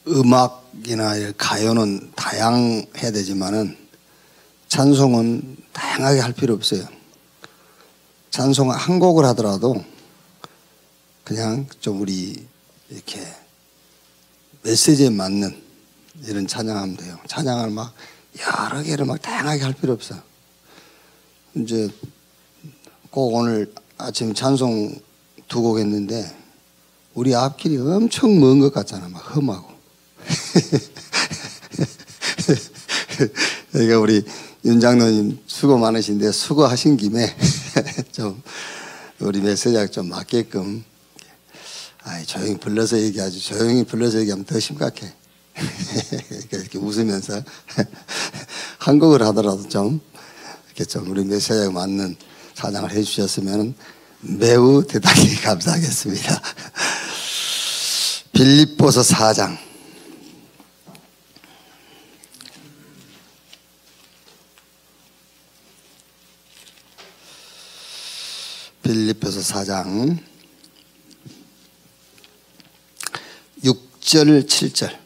음악이나 가요는 다양해야 되지만은 찬송은 다양하게 할 필요 없어요. 찬송 한 곡을 하더라도 그냥 좀 우리 이렇게 메시지에 맞는 이런 찬양하면 돼요. 찬양을 막 여러 개를 막 다양하게 할 필요 없어요. 이제 꼭 오늘 아침 찬송 2곡 했는데 우리 앞길이 엄청 먼 것 같잖아. 막 험하고. 그러니까 우리 윤 장로님 수고 많으신데 수고하신 김에 좀 우리 메시지가 좀 맞게끔 조용히 불러서 얘기하지. 조용히 불러서 얘기하면 더 심각해. 이렇게 웃으면서 한 곡을 하더라도 좀 이렇게 좀 우리 메시지에 맞는 찬양을 해주셨으면 매우 대단히 감사하겠습니다. 빌립보서 4장. 빌립보서 4장 6절 7절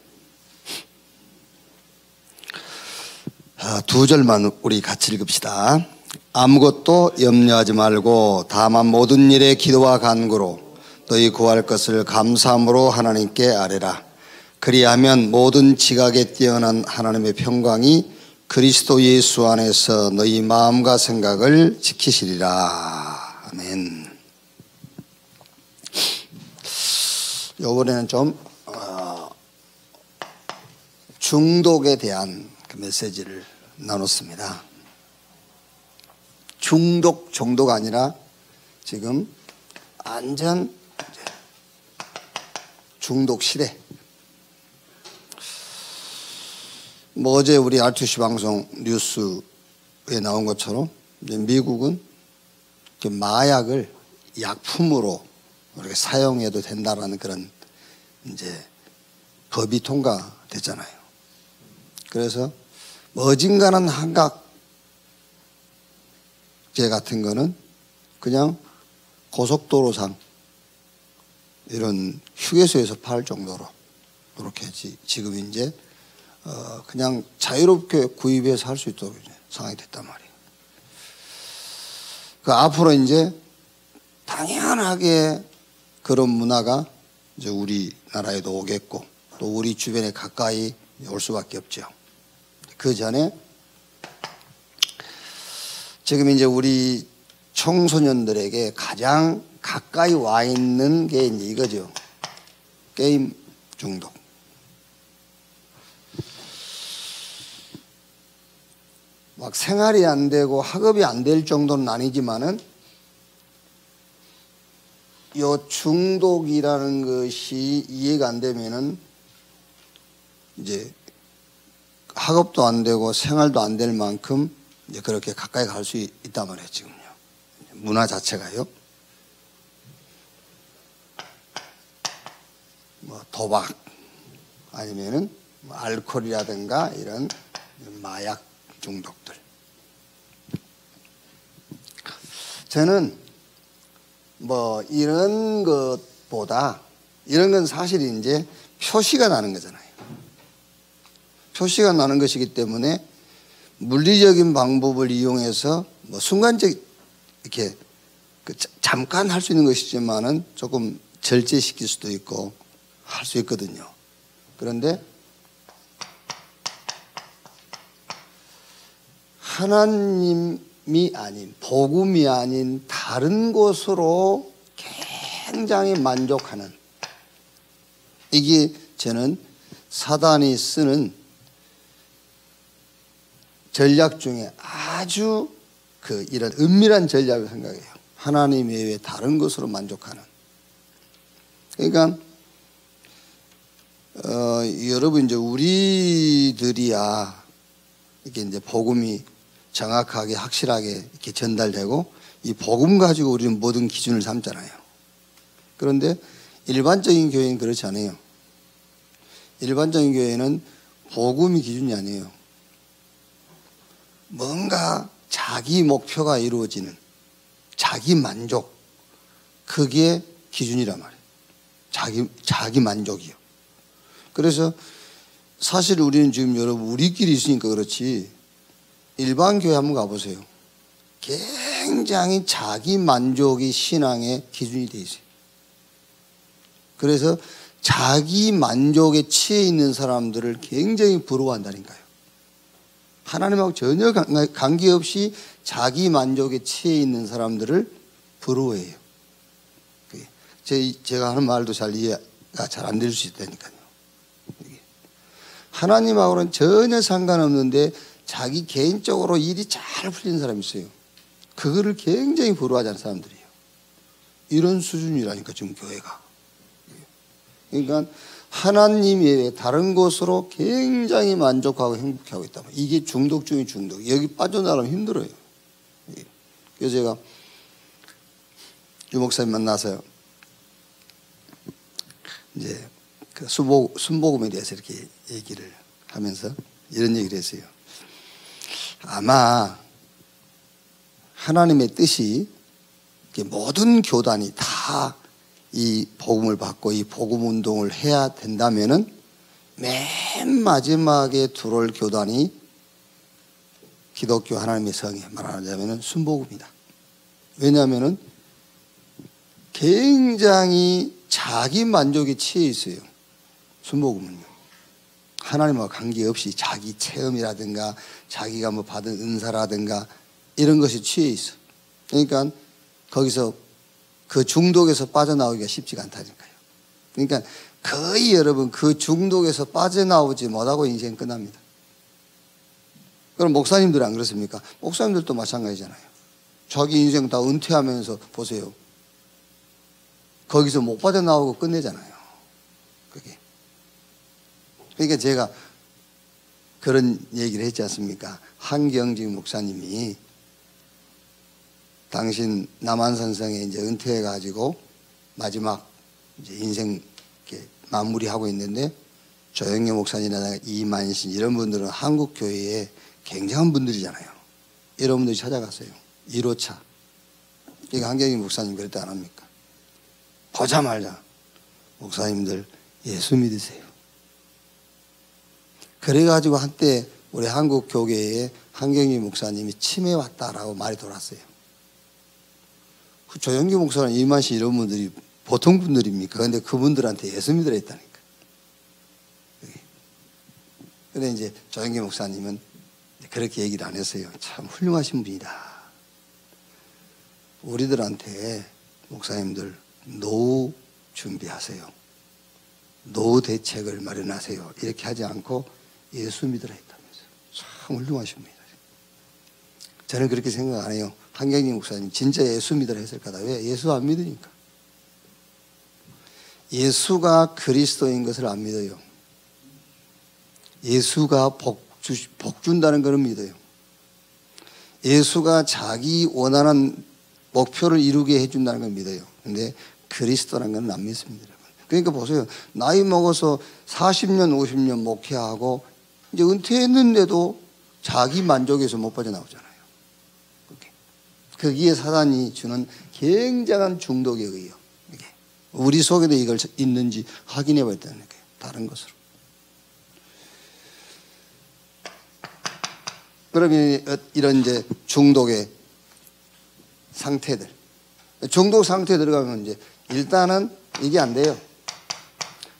2절만 우리 같이 읽읍시다. 아무것도 염려하지 말고 다만 모든 일에 기도와 간구로 너희 구할 것을 감사함으로 하나님께 아뢰라. 그리하면 모든 지각에 뛰어난 하나님의 평강이 그리스도 예수 안에서 너희 마음과 생각을 지키시리라. 아멘. 이번에는 좀 중독에 대한 그 메시지를 나눴습니다. 중독 정도가 아니라 지금 완전 중독 시대. 어제 우리 R2C 방송 뉴스에 나온 것처럼 이제 미국은 마약을 약품으로 이렇게 사용해도 된다라는 그런 이제 법이 통과됐잖아요. 그래서 어진간한 한각제 같은 거는 그냥 고속도로상 이런 휴게소에서 팔 정도로 이렇게 지금 이제 그냥 자유롭게 구입해서 할 수 있도록 상황이 됐단 말이에요. 그 앞으로 이제 당연하게 그런 문화가 이제 우리나라에도 오겠고 또 우리 주변에 가까이 올 수밖에 없죠. 그 전에 지금 이제 우리 청소년들에게 가장 가까이 와 있는 게 이제 이거죠. 게임 중독. 막 생활이 안 되고 학업이 안 될 정도는 아니지만은 요 중독이라는 것이 이해가 안 되면은 이제 학업도 안 되고 생활도 안 될 만큼 이제 그렇게 가까이 갈 수 있단 말이에요, 지금요. 문화 자체가요. 도박 아니면은 알코올이라든가 이런 마약 중독들. 저는 이런 것보다 이런 건 사실 이제 표시가 나는 거잖아요. 표시가 나는 것이기 때문에 물리적인 방법을 이용해서 순간적 이렇게 잠깐 할 수 있는 것이지만은 조금 절제시킬 수도 있고 할 수 있거든요. 그런데 하나님이 아닌 복음이 아닌 다른 것으로 굉장히 만족하는 이게 저는 사단이 쓰는 전략 중에 아주 이런 은밀한 전략을 생각해요. 하나님 외에 다른 것으로 만족하는. 그러니까 여러분 이제 우리들이야 이게 이제 복음이 정확하게 확실하게 이렇게 전달되고 이 복음 가지고 우리는 모든 기준을 삼잖아요. 그런데 일반적인 교회는 그렇지 않아요. 일반적인 교회는 복음이 기준이 아니에요. 뭔가 자기 목표가 이루어지는 자기 만족, 그게 기준이란 말이에요. 자기 만족이요. 그래서 사실 우리는 지금 여러분 우리끼리 있으니까 그렇지 일반 교회 한번 가보세요. 굉장히 자기 만족이 신앙의 기준이 돼 있어요. 그래서 자기 만족에 취해 있는 사람들을 굉장히 부러워한다니까요. 하나님하고 전혀 관계없이 자기 만족에 취해 있는 사람들을 부러워해요. 제가 하는 말도 잘 이해가 잘 안 될 수 있다니까요. 하나님하고는 전혀 상관없는데 자기 개인적으로 일이 잘 풀리는 사람이 있어요. 그거를 굉장히 부러워하는 사람들이에요. 이런 수준이라니까 지금 교회가. 그러니까 하나님 외에 다른 것으로 굉장히 만족하고 행복해하고 있다. 이게 중독 중의 중독. 여기 빠져나가면 힘들어요. 그래서 제가 유 목사님 만나서요. 이제 그 순복음에 대해서 이렇게 얘기를 하면서 이런 얘기를 했어요. 아마 하나님의 뜻이 모든 교단이 다 이 복음을 받고 이 복음 운동을 해야 된다면은 맨 마지막에 들어올 교단이 기독교 하나님의 성에 말하자면은 순복음이다. 왜냐하면은 굉장히 자기 만족에 취해 있어요. 순복음은요. 하나님과 관계없이 자기 체험이라든가 자기가 뭐 받은 은사라든가 이런 것이 취해 있어. 그러니까 거기서 그 중독에서 빠져나오기가 쉽지가 않다니까요. 그러니까 거의 여러분 그 중독에서 빠져나오지 못하고 인생 끝납니다. 그럼 목사님들은 안 그렇습니까? 목사님들도 마찬가지잖아요. 자기 인생 다 은퇴하면서 보세요. 거기서 못 빠져나오고 끝내잖아요. 그게. 그러니까 제가 그런 얘기를 했지 않습니까? 한경직 목사님이 당신 남한산성에 이제 은퇴해가지고 마지막 이제 인생 이렇게 마무리하고 있는데 조영래 목사님이나 이만신 이런 분들은 한국 교회에 굉장한 분들이잖아요. 이런 분들이 찾아갔어요. 1호차. 그러니까 한경직 목사님 그랬다 안 합니까? 보자마자 목사님들 예수 믿으세요. 그래가지고 한때 우리 한국 교계에 한경직 목사님이 치매 왔다라고 말이 돌았어요. 그 조영기 목사는 이만씨 이런 분들이 보통 분들입니까? 그런데 그분들한테 예수 믿으라 했다니까. 그런데 이제 조영기 목사님은 그렇게 얘기를 안 했어요. 참 훌륭하신 분이다. 우리들한테 목사님들 노후 준비하세요. 노후 대책을 마련하세요. 이렇게 하지 않고 예수 믿으라 했다면서요. 참 훌륭하신 분이다. 저는 그렇게 생각 안 해요. 한경직 목사님 진짜 예수 믿으라 했을 거다. 왜? 예수 안 믿으니까. 예수가 그리스도인 것을 안 믿어요. 예수가 복 준다는 것을 믿어요. 예수가 자기 원하는 목표를 이루게 해준다는 걸 믿어요. 근데 그리스도라는 건 안 믿습니다. 그러니까 보세요. 나이 먹어서 40년, 50년 목회하고 이제 은퇴했는데도 자기 만족에서 못 빠져나오잖아요. 거기에 사단이 주는 굉장한 중독에 의해요. 우리 속에도 이걸 있는지 확인해 봐야 되는 거예요. 다른 것으로. 그러면 이런 이제 중독의 상태들. 중독 상태에 들어가면 이제 일단은 이게 안 돼요.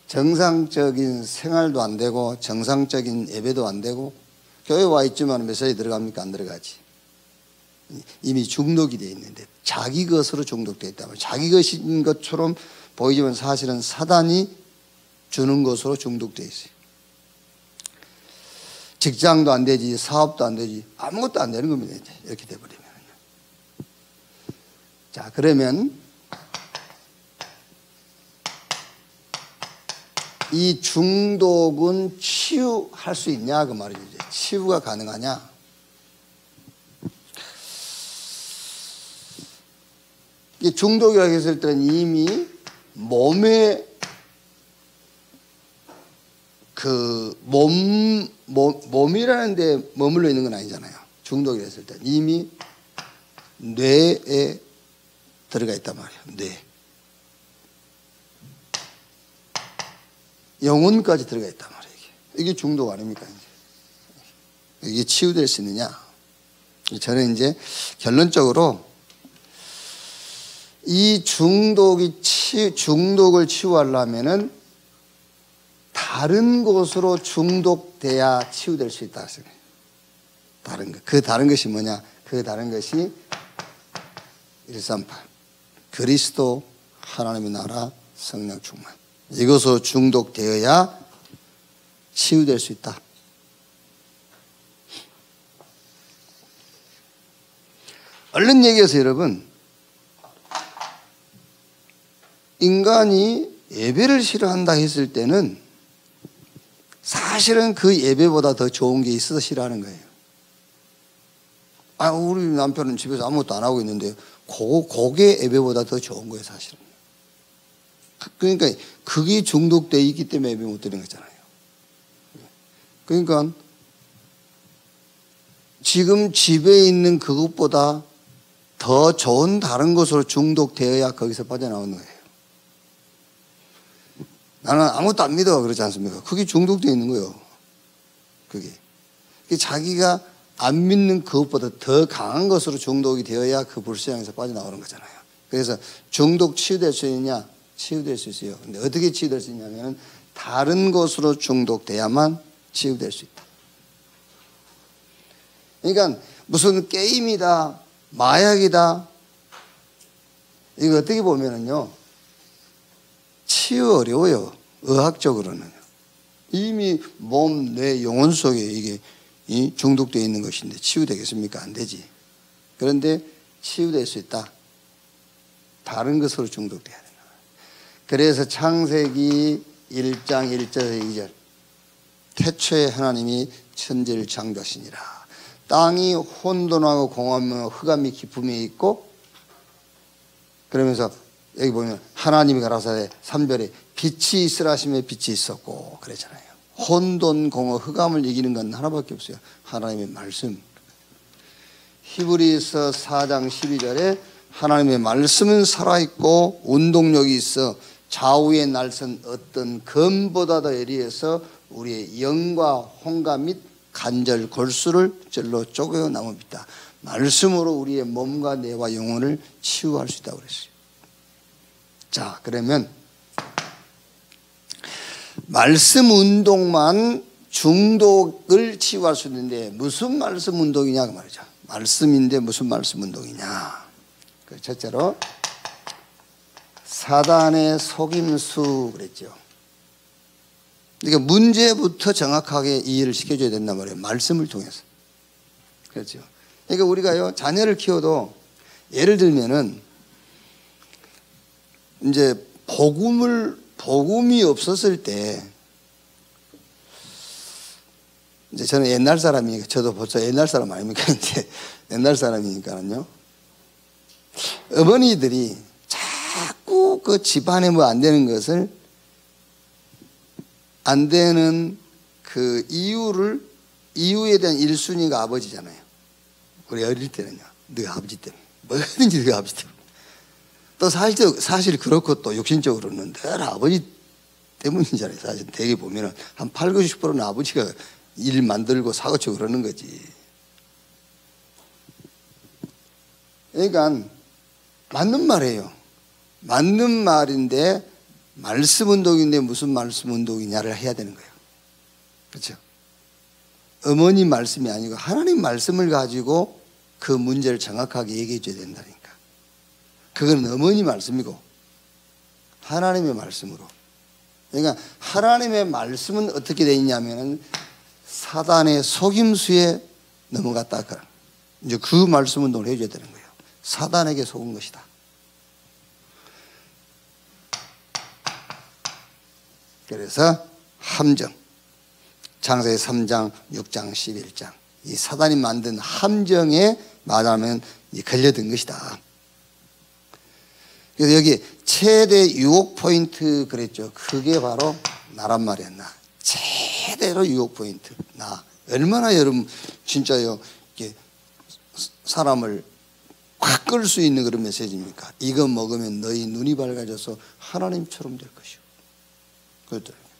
정상적인 생활도 안 되고 정상적인 예배도 안 되고 교회 와 있지만 메시지 들어갑니까? 안 들어가지. 이미 중독이 되어 있는데 자기 것으로 중독되어 있다면 자기 것인 것처럼 보이지만 사실은 사단이 주는 것으로 중독되어 있어요. 직장도 안 되지 사업도 안 되지 아무것도 안 되는 겁니다. 이제 이렇게 돼버리면. 자 그러면 이 중독은 치유할 수 있냐 그 말이죠. 치유가 가능하냐. 이 중독이라고 했을 때는 이미 몸에 몸이라는 데 머물러 있는 건 아니잖아요. 중독이라 했을 때 이미 뇌에 들어가 있단 말이에요. 뇌. 영혼까지 들어가 있단 말이에요. 이게 중독 아닙니까? 이게 치유될 수 있느냐? 저는 이제 결론적으로 이 중독을 치유하려면은 다른 곳으로 중독돼야 치유될 수 있다. 다른 것. 그 다른 것이 뭐냐? 그 다른 것이 138. 그리스도, 하나님의 나라, 성령 충만. 이것으로 중독되어야 치유될 수 있다. 얼른 얘기해서 여러분, 인간이 예배를 싫어한다 했을 때는 사실은 그 예배보다 더 좋은 게 있어서 싫어하는 거예요. 아, 우리 남편은 집에서 아무것도 안 하고 있는데 그게 예배보다 더 좋은 거예요, 사실은. 그러니까 그게 중독되어 있기 때문에 예배 못 드리는 거잖아요. 그러니까 지금 집에 있는 그것보다 더 좋은 다른 것으로 중독되어야 거기서 빠져나오는 거예요. 나는 아무것도 안 믿어 그러지 않습니까? 그게 중독되어 있는 거예요. 그게 자기가 안 믿는 그것보다 더 강한 것으로 중독이 되어야 그 불신앙에서 빠져나오는 거잖아요. 그래서 중독 치유될 수 있느냐? 치유될 수 있어요. 근데 어떻게 치유될 수 있냐면 다른 것으로 중독돼야만 치유될 수 있다. 그러니까 무슨 게임이다, 마약이다, 이거 어떻게 보면은요, 치유 어려워요. 의학적으로는. 이미 몸, 뇌, 영혼 속에 이게 중독되어 있는 것인데 치유되겠습니까? 안 되지. 그런데 치유될 수 있다. 다른 것으로 중독돼야 된다. 그래서 창세기 1장 1절에서 2절. 태초에 하나님이 천지를 창조하시니라. 땅이 혼돈하고 공허하며 흑암이 깊음에 있고, 그러면서 여기 보면 하나님이 가라사대 3절에 빛이 있으라 하시며 빛이 있었고 그랬잖아요. 혼돈, 공허, 흑암을 이기는 건 하나밖에 없어요. 하나님의 말씀. 히브리서 4장 12절에 하나님의 말씀은 살아있고 운동력이 있어 좌우의 날선 어떤 검보다 더 예리해서 우리의 영과 혼과 및 관절, 골수를 찔러 쪼개어 나옵니다. 말씀으로 우리의 몸과 뇌와 영혼을 치유할 수 있다고 그랬어요. 자, 그러면 말씀 운동만 중독을 치유할 수 있는데 무슨 말씀 운동이냐 그 말이죠. 말씀인데 무슨 말씀 운동이냐. 첫째로 사단의 속임수 그랬죠. 그러니까 문제부터 정확하게 이해를 시켜줘야 된단 말이에요. 말씀을 통해서. 그렇죠. 그러니까 우리가요, 자녀를 키워도 예를 들면은 이제 복음이 없었을 때, 이제 저는 옛날 사람이니까, 저도 벌써 옛날 사람 아닙니까? 이제 옛날 사람이니까는요. 어머니들이 자꾸 그 집안에 뭐 안 되는 것을, 안 되는 그 이유에 대한 1순위가 아버지잖아요. 우리 어릴 때는요. 너희 아버지 때문에. 뭐든지 너희 아버지 때문에. 또 사실 그렇고 또 욕심적으로는 늘 아버지 때문이잖아요. 사실 되게 보면은 한 8, 90%는 아버지가 일 만들고 사고치고 그러는 거지. 그러니까 맞는 말이에요. 맞는 말인데 말씀 운동인데 무슨 말씀 운동이냐를 해야 되는 거예요. 그렇죠? 어머니 말씀이 아니고 하나님 말씀을 가지고 그 문제를 정확하게 얘기해 줘야 된다니까. 그건 어머니 말씀이고 하나님의 말씀으로. 그러니까 하나님의 말씀은 어떻게 되어 있냐면은 사단의 속임수에 넘어갔다. 이제 그 말씀 운동을 해줘야 되는 거예요. 사단에게 속은 것이다. 그래서 함정. 창세기 3장, 6장, 11장. 이 사단이 만든 함정에 말하면 걸려든 것이다. 그래서 여기 최대 유혹 포인트 그랬죠. 그게 바로 나란 말이야. 나. 최대로 유혹 포인트. 나. 얼마나 여러분 진짜요. 이렇게 사람을 확 끌 수 있는 그런 메시지입니까? 이거 먹으면 너희 눈이 밝아져서 하나님처럼 될 것이오. 그렇더라고요.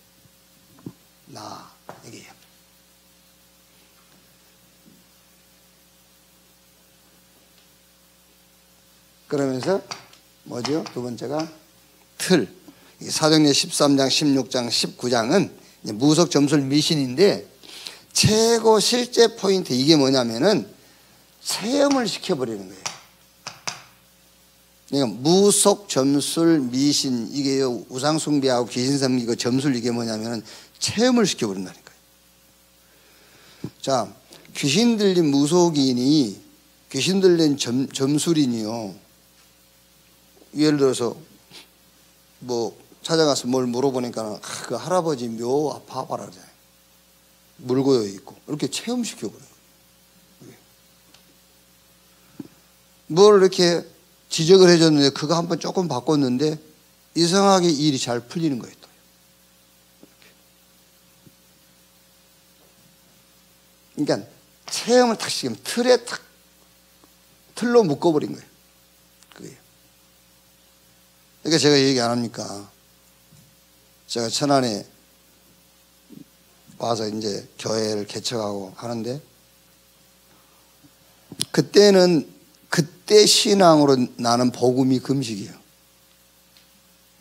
나 이게요. 그러면서 뭐죠? 두 번째가 틀. 사도행전 13장, 16장, 19장은 무속 점술 미신인데 최고 실제 포인트 이게 뭐냐면은 체험을 시켜버리는 거예요. 그러니까 무속 점술 미신 이게 우상 숭배하고 귀신 섬기고 점술 이게 뭐냐면은 체험을 시켜버린다니까요. 자, 귀신 들린 무속인이 귀신 들린 점술인이요. 예를 들어서 뭐 찾아가서 뭘 물어보니까 그 할아버지 묘 봐봐라 그러잖아요. 물고요 있고 이렇게 체험시켜버려요. 뭘 이렇게 지적을 해줬는데 그거 한번 조금 바꿨는데 이상하게 일이 잘 풀리는 거예요. 또. 그러니까 체험을 탁 시키면 틀에 탁 틀로 묶어버린 거예요. 그게. 그러니까 제가 얘기 안 합니까? 제가 천안에 와서 이제 교회를 개척하고 하는데 그때는 그때 신앙으로 나는 복음이 금식이에요.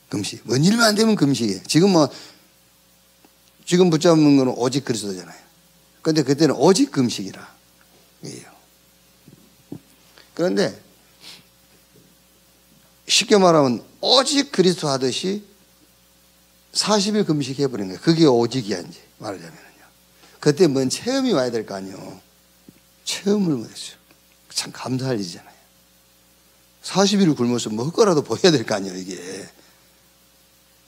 금식. 뭔 일만 안 되면 금식이에요. 지금 뭐 지금 붙잡는 거는 오직 그리스도잖아요. 그런데 그때는 오직 금식이라. 그런데 쉽게 말하면 오직 그리스도 하듯이 40일 금식해버린 거예요. 그게 오직이야 이제 말하자면요. 그때 뭔 체험이 와야 될 거 아니에요. 체험을 못했어요. 참 감사할 일이잖아요. 40일을 굶어서 먹을 거라도 보여야 될 거 아니에요 이게.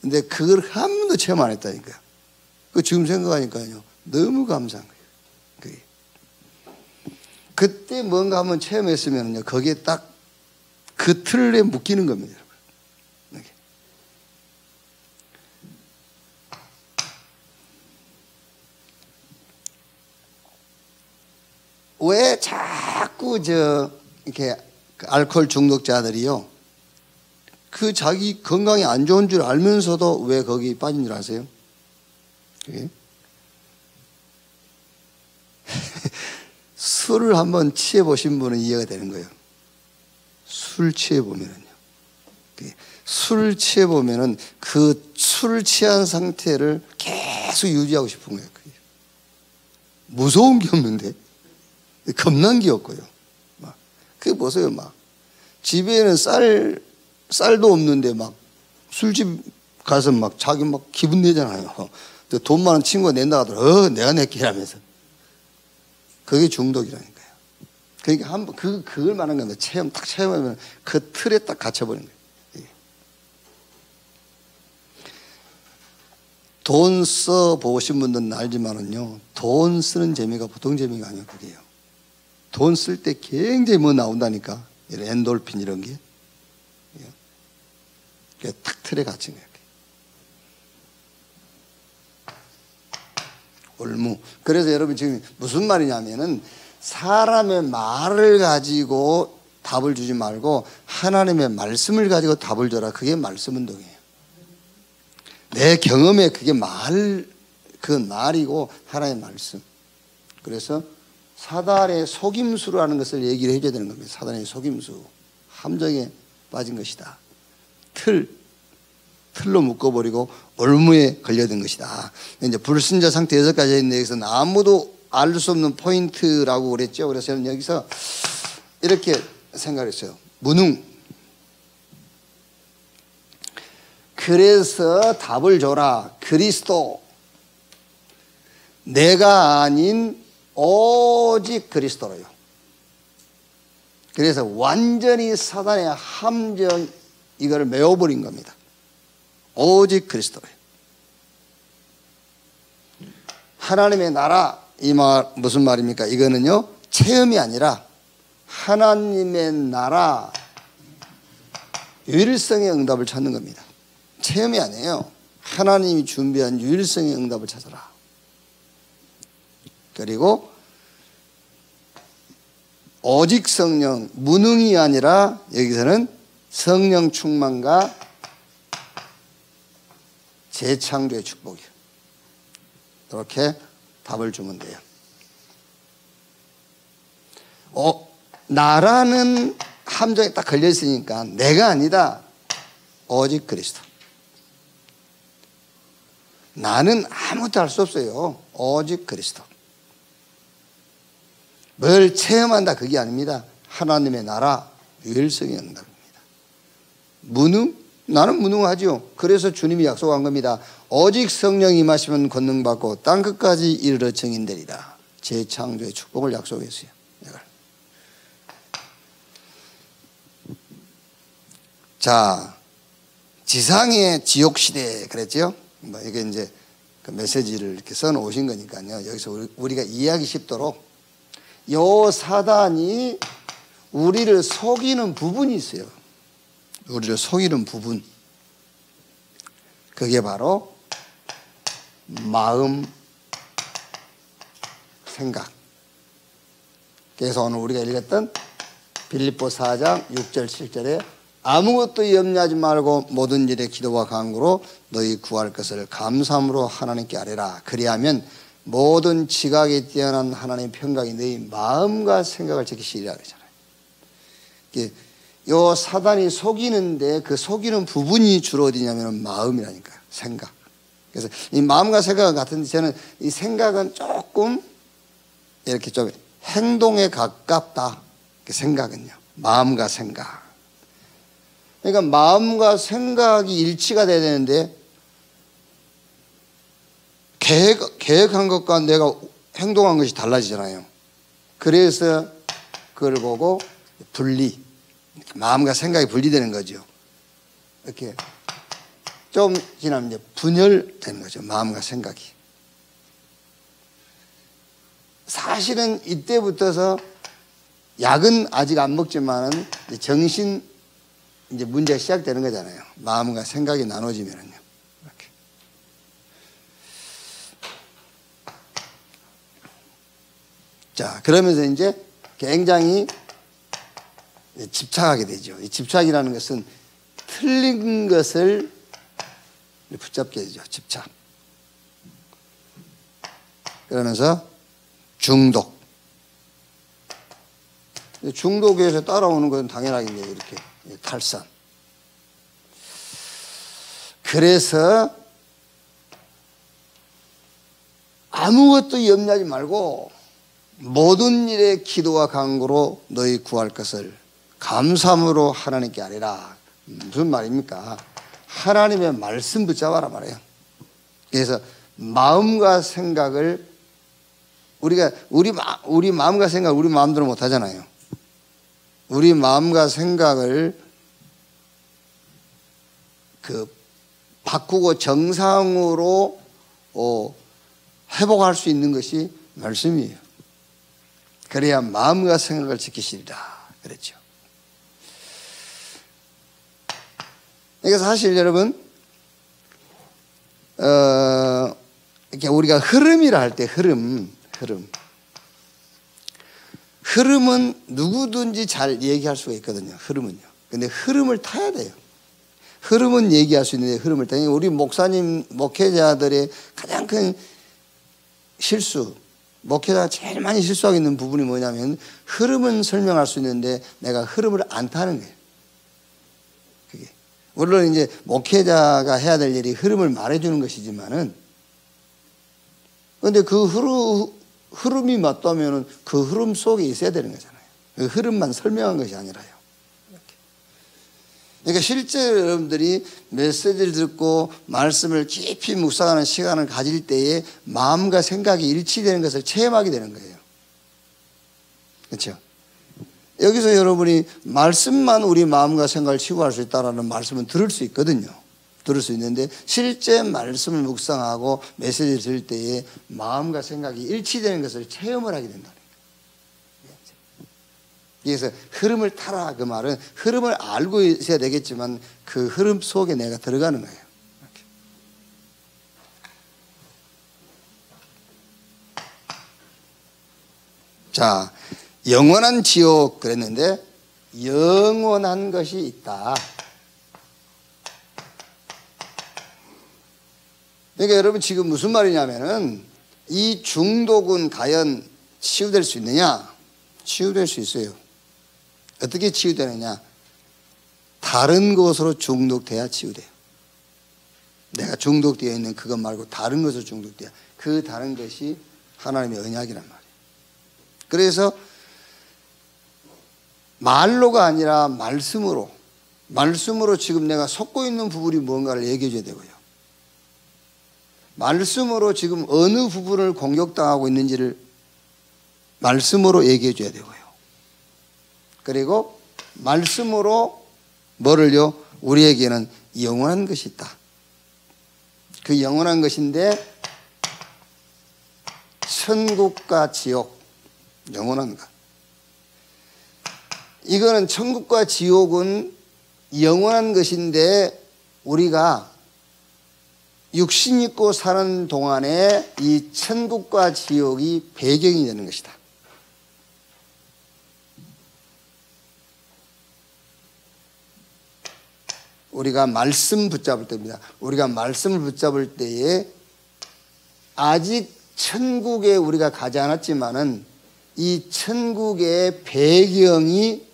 근데 그걸 한 번도 체험 안 했다니까요. 그 지금 생각하니까요 너무 감사한 거예요. 그게. 그때 뭔가 한번 체험했으면요 거기에 딱 그 틀에 묶이는 겁니다. 왜 자꾸 이렇게 알코올 중독자들이요 그 자기 건강이 안 좋은 줄 알면서도 왜 거기 빠진 줄 아세요? 술을 한번 취해 보신 분은 이해가 되는 거예요. 술 취해 보면은요. 술 취해 보면은 그 술 취한 상태를 계속 유지하고 싶은 거예요. 그게. 무서운 게 없는데. 겁난 게 없고요. 막. 그게 보세요, 막. 집에는 쌀도 없는데 막 술집 가서 막 자기 막 기분 내잖아요. 돈 많은 친구가 낸다 하더라도, 내가 낼게 이러면서. 그게 중독이라니까요. 그러니까 한번 그걸 말하는 건데 딱 체험하면 그 틀에 딱 갇혀버리는 거예요. 돈 써보신 분들은 알지만은요, 돈 쓰는 재미가 보통 재미가 아니에요, 그게요. 돈 쓸 때 굉장히 뭐 나온다니까. 이런 엔돌핀 이런 게. 그게 탁 틀에 갇힌 거예요. 올무. 그래서 여러분 지금 무슨 말이냐면은 사람의 말을 가지고 답을 주지 말고 하나님의 말씀을 가지고 답을 줘라. 그게 말씀 운동이에요. 내 경험에 그게 그건 말이고 하나님의 말씀. 그래서 사단의 속임수라는 것을 얘기를 해줘야 되는 겁니다. 사단의 속임수. 함정에 빠진 것이다. 틀로 묶어버리고 올무에 걸려든 것이다. 이제 불순자 상태 6가지에 있는 여기서는 아무도 알 수 없는 포인트라고 그랬죠. 그래서 저는 여기서 이렇게 생각했어요. 무능. 그래서 답을 줘라. 그리스도. 내가 아닌 오직 그리스도로요. 그래서 완전히 사단의 함정 이거를 메워버린 겁니다. 오직 그리스도로요. 하나님의 나라 이 말 무슨 말입니까? 이거는요 체험이 아니라 하나님의 나라 유일성의 응답을 찾는 겁니다. 체험이 아니에요. 하나님이 준비한 유일성의 응답을 찾아라. 그리고 오직 성령, 무능이 아니라 여기서는 성령 충만과 재창조의 축복이에요. 이렇게 답을 주면 돼요. 나라는 함정에 딱 걸려 있으니까 내가 아니다. 오직 그리스도. 나는 아무것도 할 수 없어요. 오직 그리스도. 뭘 체험한다 그게 아닙니다. 하나님의 나라 유일성이 온다 겁니다. 무능? 나는 무능하죠. 그래서 주님이 약속한 겁니다. 오직 성령이 임하시면 권능받고 땅끝까지 이르러 증인되리라. 재창조의 축복을 약속했어요. 자, 지상의 지옥시대 그랬죠. 뭐 이게 이제 그 메시지를 이렇게 써 놓으신 거니까요. 여기서 우리가 이해하기 쉽도록 요 사단이 우리를 속이는 부분이 있어요. 우리를 속이는 부분. 그게 바로 마음, 생각. 그래서 오늘 우리가 읽었던 빌립보 4장 6절 7절에 아무것도 염려하지 말고 모든 일에 기도와 간구로 너희 구할 것을 감사함으로 하나님께 아뢰라. 그리하면 모든 지각에 뛰어난 하나님의 평강이 너희 마음과 생각을 지키시리라 그러잖아요. 요 사단이 속이는데 그 속이는 부분이 주로 어디냐면 마음이라니까요. 생각. 그래서 이 마음과 생각은 같은데 저는 이 생각은 조금 이렇게 좀 행동에 가깝다. 그 생각은요. 마음과 생각. 그러니까 마음과 생각이 일치가 돼야 되는데 계획한 것과 내가 행동한 것이 달라지잖아요. 그래서 그걸 보고 분리, 마음과 생각이 분리되는 거죠. 이렇게 좀 지나면 이제 분열되는 거죠. 마음과 생각이. 사실은 이때부터서 약은 아직 안 먹지만은 정신 이제 문제가 시작되는 거잖아요. 마음과 생각이 나눠지면은요. 이렇게. 자, 그러면서 이제 굉장히 집착하게 되죠. 이 집착이라는 것은 틀린 것을 붙잡게 되죠. 집착. 그러면서 중독. 중독에서 따라오는 것은 당연하게 이렇게 탈선. 그래서 아무것도 염려하지 말고 모든 일에 기도와 간구로 너희 구할 것을 감사함으로 하나님께 아뢰라. 무슨 말입니까? 하나님의 말씀 붙잡아라 말이에요. 그래서 마음과 생각을 우리가 우리 마음과 생각 우리 마음대로 못 하잖아요. 우리 마음과 생각을 바꾸고 정상으로 회복할 수 있는 것이 말씀이에요. 그래야 마음과 생각을 지키시리라 그랬죠. 그러니까 사실 여러분 이렇게 우리가 흐름이라 할 때 흐름은 누구든지 잘 얘기할 수가 있거든요. 흐름은요. 근데 흐름을 타야 돼요. 흐름은 얘기할 수 있는데 흐름을 타야 돼요. 우리 목사님, 목회자들의 가장 큰 실수, 목회자가 제일 많이 실수하고 있는 부분이 뭐냐면 흐름은 설명할 수 있는데 내가 흐름을 안 타는 거예요. 그게. 물론 이제 목회자가 해야 될 일이 흐름을 말해주는 것이지만은 근데 그 흐름이 맞다면은 그 흐름 속에 있어야 되는 거잖아요. 그 흐름만 설명한 것이 아니라요. 이렇게. 그러니까 실제 여러분들이 메시지를 듣고 말씀을 깊이 묵상하는 시간을 가질 때에 마음과 생각이 일치되는 것을 체험하게 되는 거예요. 그렇죠? 여기서 여러분이 말씀만 우리 마음과 생각을 치유할 수 있다는 말씀은 들을 수 있거든요. 들을 수 있는데 실제 말씀을 묵상하고 메시지를 들을 때에 마음과 생각이 일치되는 것을 체험을 하게 된다는 거예요. 그래서 흐름을 타라 그 말은 흐름을 알고 있어야 되겠지만 그 흐름 속에 내가 들어가는 거예요. 이렇게. 자, 영원한 지옥 그랬는데 영원한 것이 있다. 그러니까 여러분 지금 무슨 말이냐면은 이 중독은 과연 치유될 수 있느냐? 치유될 수 있어요. 어떻게 치유되느냐? 다른 것으로 중독돼야 치유돼요. 내가 중독되어 있는 그것 말고 다른 것으로 중독돼야, 그 다른 것이 하나님의 언약이란 말이에요. 그래서 말로가 아니라 말씀으로 지금 내가 속고 있는 부분이 뭔가를 얘기해 줘야 되고요. 말씀으로 지금 어느 부분을 공격당하고 있는지를 말씀으로 얘기해 줘야 되고요. 그리고 말씀으로 뭐를요? 우리에게는 영원한 것이 있다. 그 영원한 것인데 천국과 지옥, 영원한 것. 이거는 천국과 지옥은 영원한 것인데 우리가 육신 입고 사는 동안에 이 천국과 지옥이 배경이 되는 것이다. 우리가 말씀 붙잡을 때입니다. 우리가 말씀을 붙잡을 때에 아직 천국에 우리가 가지 않았지만은 이 천국의 배경이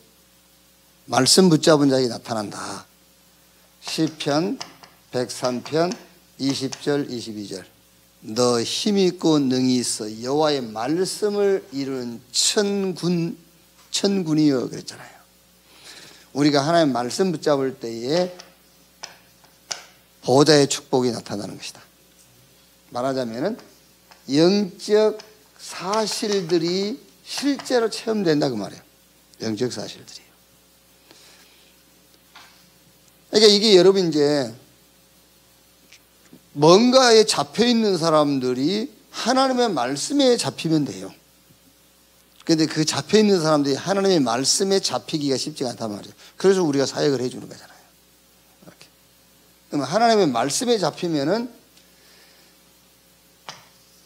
말씀 붙잡은 자에게 나타난다. 시편 103편 20절 22절. 너 힘있고 능히 있어 여호와의 말씀을 이루는 천군이여 그랬잖아요. 우리가 하나님의 말씀 붙잡을 때에 보호자의 축복이 나타나는 것이다. 말하자면은 영적 사실들이 실제로 체험된다 그 말이에요. 영적 사실들이에요. 그러니까 이게 여러분 이제 뭔가에 잡혀 있는 사람들이 하나님의 말씀에 잡히면 돼요. 그런데 그 잡혀 있는 사람들이 하나님의 말씀에 잡히기가 쉽지가 않단 말이에요. 그래서 우리가 사역을 해주는 거잖아요. 이렇게. 그러면 하나님의 말씀에 잡히면은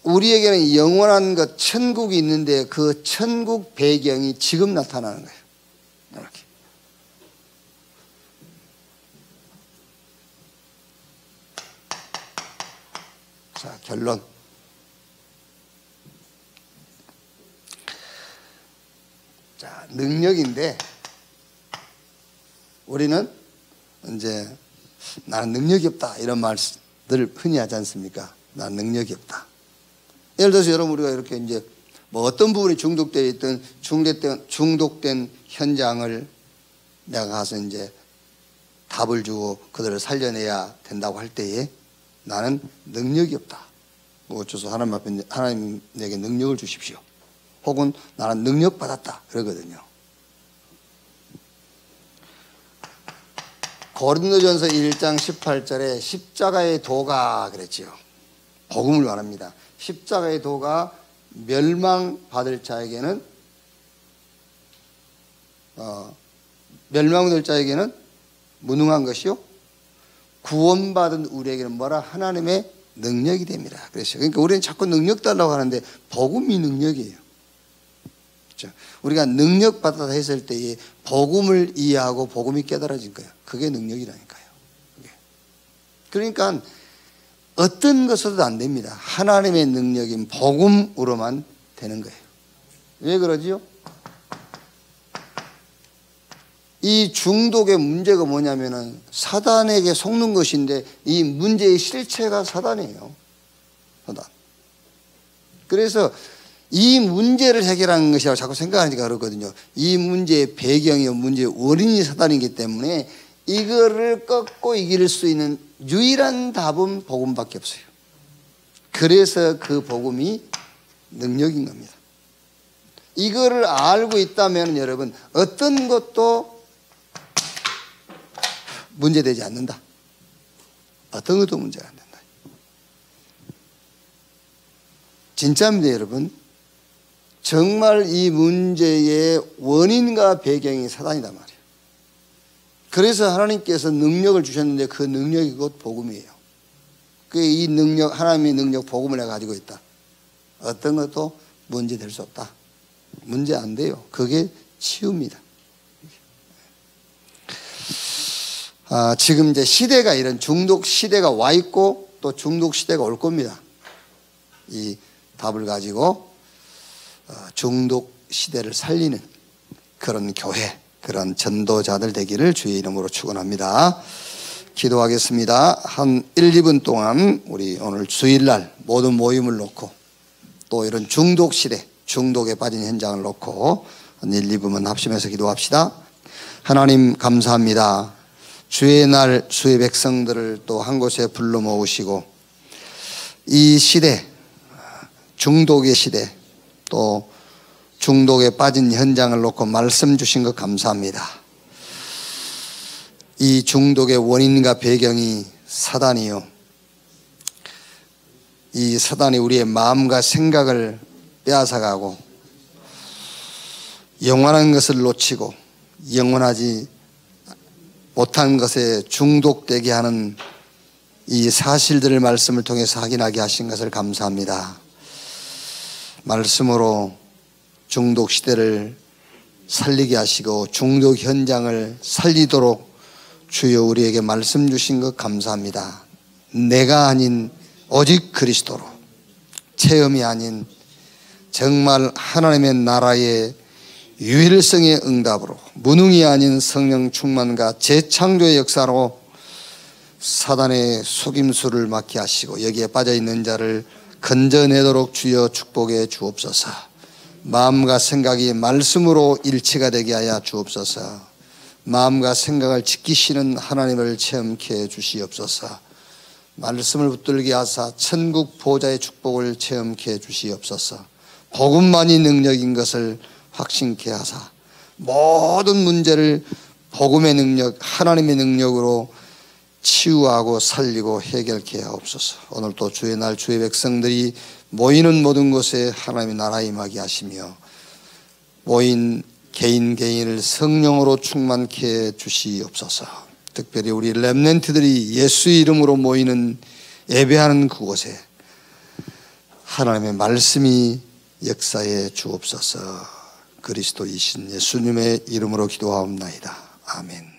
우리에게는 영원한 것, 천국이 있는데 그 천국 배경이 지금 나타나는 거예요. 이렇게. 자, 결론. 자, 능력인데 우리는 이제 나는 능력이 없다 이런 말들 흔히 하지 않습니까? 나는 능력이 없다. 예를 들어서 여러분 우리가 이렇게 이제 뭐 어떤 부분이 중독되어 있든 중독된 현장을 내가 가서 이제 답을 주고 그들을 살려내야 된다고 할 때에 나는 능력이 없다. 뭐 어째서 하나님 앞에 하나님 내게 능력을 주십시오. 혹은 나는 능력 받았다 그러거든요. 고린도전서 1장 18절에 십자가의 도가 그랬지요. 복음을 말합니다. 십자가의 도가 멸망받을 자에게는 멸망될 자에게는 무능한 것이요 구원받은 우리에게는 뭐라 하나님의 능력이 됩니다. 그래서 그러니까 우리는 자꾸 능력 달라고 하는데 복음이 능력이에요. 그렇죠? 우리가 능력 받았다 했을 때에 복음을 이해하고 복음이 깨달아진 거예요. 그게 능력이라니까요. 그러니까 어떤 것으로도 안 됩니다. 하나님의 능력인 복음으로만 되는 거예요. 왜 그러지요? 이 중독의 문제가 뭐냐면은 사단에게 속는 것인데 이 문제의 실체가 사단이에요. 사단. 그래서 이 문제를 해결하는 것이라고 자꾸 생각하니까 그렇거든요. 이 문제의 배경이요, 문제의 원인이 사단이기 때문에 이거를 꺾고 이길 수 있는 유일한 답은 복음밖에 없어요. 그래서 그 복음이 능력인 겁니다. 이거를 알고 있다면 여러분 어떤 것도 문제되지 않는다. 어떤 것도 문제가 안 된다. 진짜입니다, 여러분. 정말 이 문제의 원인과 배경이 사단이단 말이에요. 그래서 하나님께서 능력을 주셨는데 그 능력이 곧 복음이에요. 이 능력, 하나님의 능력, 복음을 내가 가지고 있다. 어떤 것도 문제될 수 없다. 문제 안 돼요. 그게 치유입니다. 지금 이제 시대가 이런 중독 시대가 와 있고 또 중독 시대가 올 겁니다. 답을 가지고 중독 시대를 살리는 그런 교회, 그런 전도자들 되기를 주의 이름으로 축원합니다. 기도하겠습니다. 한 1, 2분 동안 우리 오늘 주일날 모든 모임을 놓고 또 이런 중독 시대, 중독에 빠진 현장을 놓고 한 1, 2분만 합심해서 기도합시다. 하나님 감사합니다. 주의 날 주의 백성들을 또 한 곳에 불러 모으시고 이 시대, 중독의 시대, 또 중독에 빠진 현장을 놓고 말씀 주신 것 감사합니다. 이 중독의 원인과 배경이 사단이요, 이 사단이 우리의 마음과 생각을 빼앗아가고 영원한 것을 놓치고 영원하지 못한 것에 중독되게 하는 이 사실들을 말씀을 통해서 확인하게 하신 것을 감사합니다. 말씀으로 중독 시대를 살리게 하시고 중독 현장을 살리도록 주여 우리에게 말씀 주신 것 감사합니다. 내가 아닌 오직 그리스도로, 체험이 아닌 정말 하나님의 나라의 유일성의 응답으로, 무능이 아닌 성령 충만과 재창조의 역사로 사단의 속임수를 막게 하시고 여기에 빠져있는 자를 건져내도록 주여 축복해 주옵소서. 마음과 생각이 말씀으로 일치가 되게 하여 주옵소서. 마음과 생각을 지키시는 하나님을 체험케 해 주시옵소서. 말씀을 붙들게 하사 천국 보좌의 축복을 체험케 해 주시옵소서. 복음만이 능력인 것을 확신케 하사 모든 문제를 복음의 능력, 하나님의 능력으로 치유하고 살리고 해결케 하옵소서. 오늘 또 주의 날 주의 백성들이 모이는 모든 곳에 하나님의 나라 임하게 하시며 모인 개인 개인을 성령으로 충만케 주시옵소서. 특별히 우리 렘넌트들이 예수의 이름으로 모이는 예배하는 그곳에 하나님의 말씀이 역사해 주옵소서. 그리스도이신 예수님의 이름으로 기도하옵나이다. 아멘.